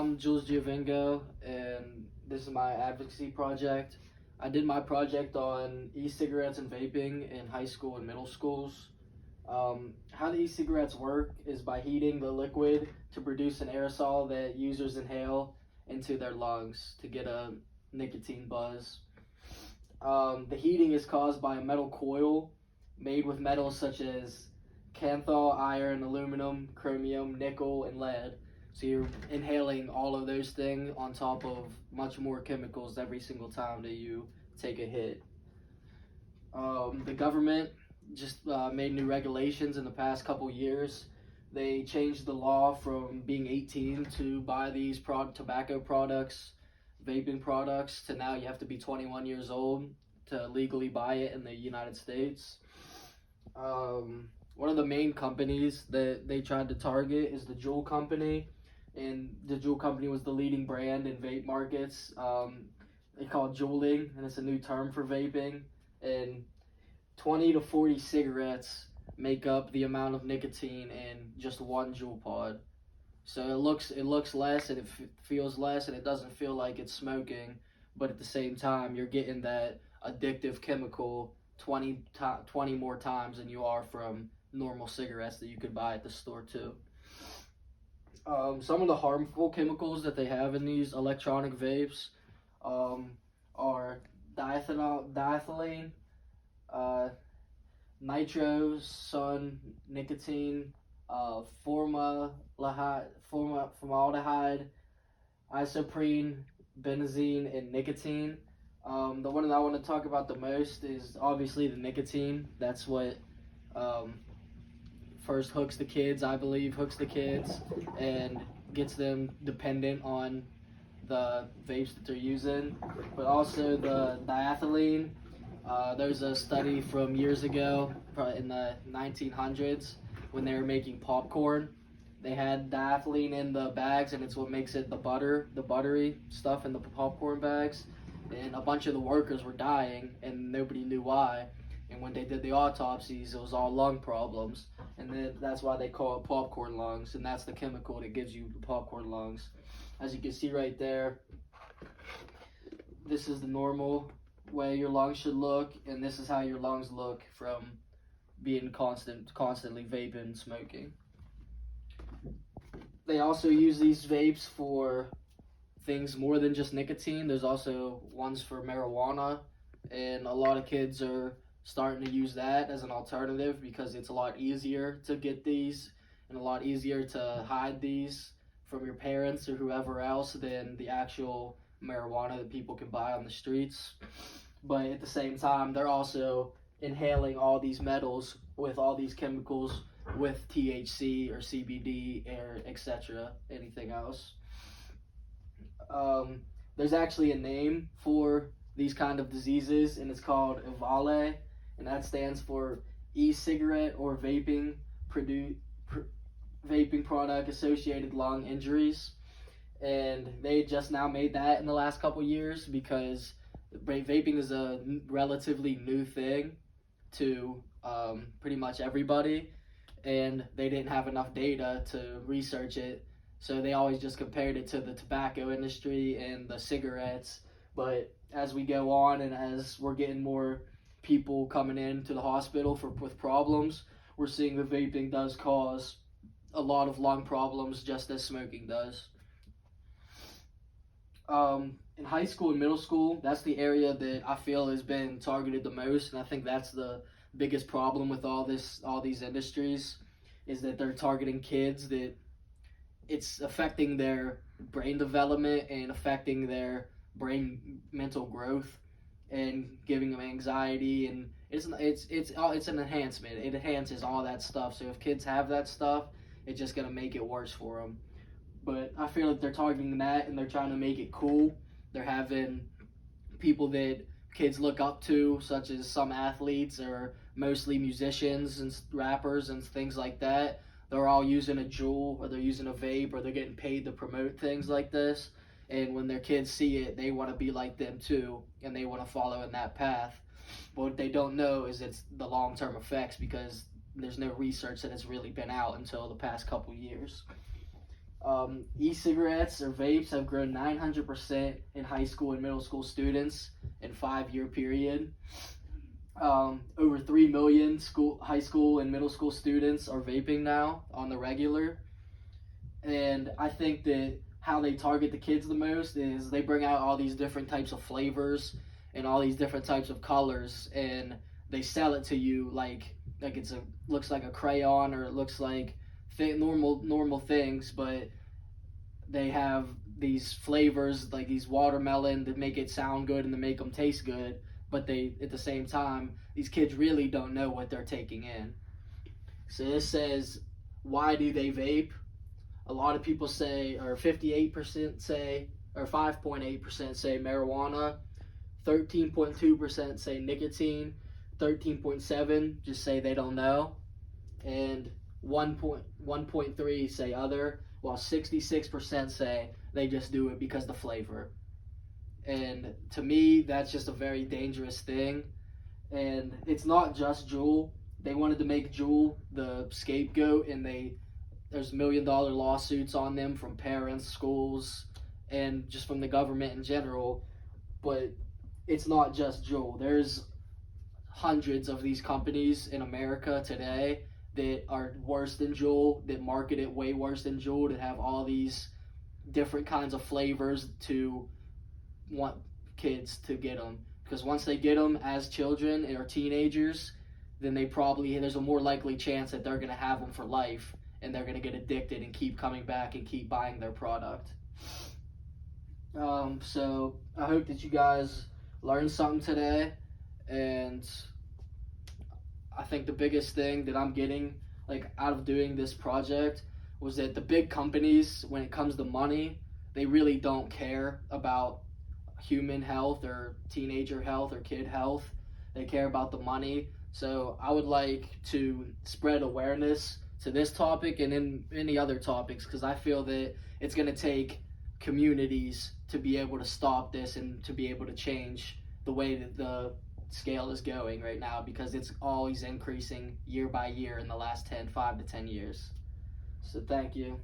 I'm Jules Giovingo, and this is my advocacy project. I did my project on e-cigarettes and vaping in high school and middle schools. How the e-cigarettes work is by heating the liquid to produce an aerosol that users inhale into their lungs to get a nicotine buzz. The heating is caused by a metal coil made with metals such as Canthal, iron, aluminum, chromium, nickel, and lead. So you're inhaling all of those things on top of much more chemicals every single time that you take a hit. The government just made new regulations in the past couple years. They changed the law from being 18 to buy these tobacco products, vaping products, to now you have to be 21 years old to legally buy it in the United States. One of the main companies that they tried to target is the Juul company, and the Juul company was the leading brand in vape markets. They call it Juuling, and it's a new term for vaping. And 20 to 40 cigarettes make up the amount of nicotine in just one Juul pod. So it looks less, and it feels less, and it doesn't feel like it's smoking, but at the same time you're getting that addictive chemical 20 more times than you are from normal cigarettes that you could buy at the store too. Some of the harmful chemicals that they have in these electronic vapes are diethylene, nicotine, formaldehyde, isoprene, benzene, and nicotine. The one that I want to talk about the most is obviously the nicotine. That's what first hooks the kids, and gets them dependent on the vapes that they're using. But also the diethylene. There's a study from years ago, probably in the 1900s, when they were making popcorn. They had diethylene in the bags, and it's what makes it the buttery stuff in the popcorn bags. And a bunch of the workers were dying, and nobody knew why. And when they did the autopsies, it was all lung problems. And that's why they call it popcorn lungs, and that's the chemical that gives you the popcorn lungs. As you can see right there, this is the normal way your lungs should look, and this is how your lungs look from being constantly vaping and smoking. They also use these vapes for things more than just nicotine. There's also ones for marijuana, and a lot of kids are starting to use that as an alternative because it's a lot easier to get these and a lot easier to hide these from your parents or whoever else than the actual marijuana that people can buy on the streets. But at the same time, they're also inhaling all these metals with all these chemicals with THC or CBD or etc. anything else. There's actually a name for these kind of diseases, and it's called EVALE, and that stands for e-cigarette or vaping product associated lung injuries. And they just now made that in the last couple years because vaping is a relatively new thing to pretty much everybody, and they didn't have enough data to research it, so they always just compared it to the tobacco industry and the cigarettes. But as we go on and as we're getting more people coming into the hospital with problems, we're seeing that vaping does cause a lot of lung problems just as smoking does. In high school and middle school, that's the area that I feel has been targeted the most, and I think that's the biggest problem with all these industries, is that they're targeting kids, that it's affecting their brain development and affecting their brain mental growth and giving them anxiety, and it's an enhancement. It enhances all that stuff. So if kids have that stuff, it's just gonna make it worse for them. But I feel like they're targeting that and they're trying to make it cool. They're having people that kids look up to, such as some athletes or mostly musicians and rappers and things like that. They're all using a Juul or they're using a vape or they're getting paid to promote things like this. And when their kids see it, they want to be like them too, and they want to follow in that path. But what they don't know is it's the long-term effects, because there's no research that has really been out until the past couple years. E-cigarettes or vapes have grown 900% in high school and middle school students in 5-year period. Over 3 million high school and middle school students are vaping now on the regular. And I think that how they target the kids the most is they bring out all these different types of flavors and all these different types of colors, and they sell it to you like looks like a crayon, or it looks like normal things, but they have these flavors like these watermelon that make it sound good and to make them taste good, but they at the same time these kids really don't know what they're taking in. So this says, why do they vape? A lot of people say, or 58% say, or 5.8% say marijuana, 13.2% say nicotine, 13.7% just say they don't know, and 1.3% say other, while 66% say they just do it because the flavor. And to me, that's just a very dangerous thing. And it's not just Juul. They wanted to make Juul the scapegoat, and there's $1 million lawsuits on them from parents, schools, and just from the government in general. But it's not just Juul. There's hundreds of these companies in America today that are worse than Juul, that market it way worse than Juul, that have all these different kinds of flavors to want kids to get them. Because once they get them as children or teenagers, then there's a more likely chance that they're going to have them for life, and they're going to get addicted and keep coming back and keep buying their product. So I hope that you guys learned something today, and I think the biggest thing that I'm getting out of doing this project was that the big companies, when it comes to money, they really don't care about human health or teenager health or kid health. They care about the money. So I would like to spread awareness to this topic and in many other topics, because I feel that it's going to take communities to be able to stop this and to be able to change the way that the scale is going right now, because it's always increasing year by year in the last 5 to 10 years. So thank you.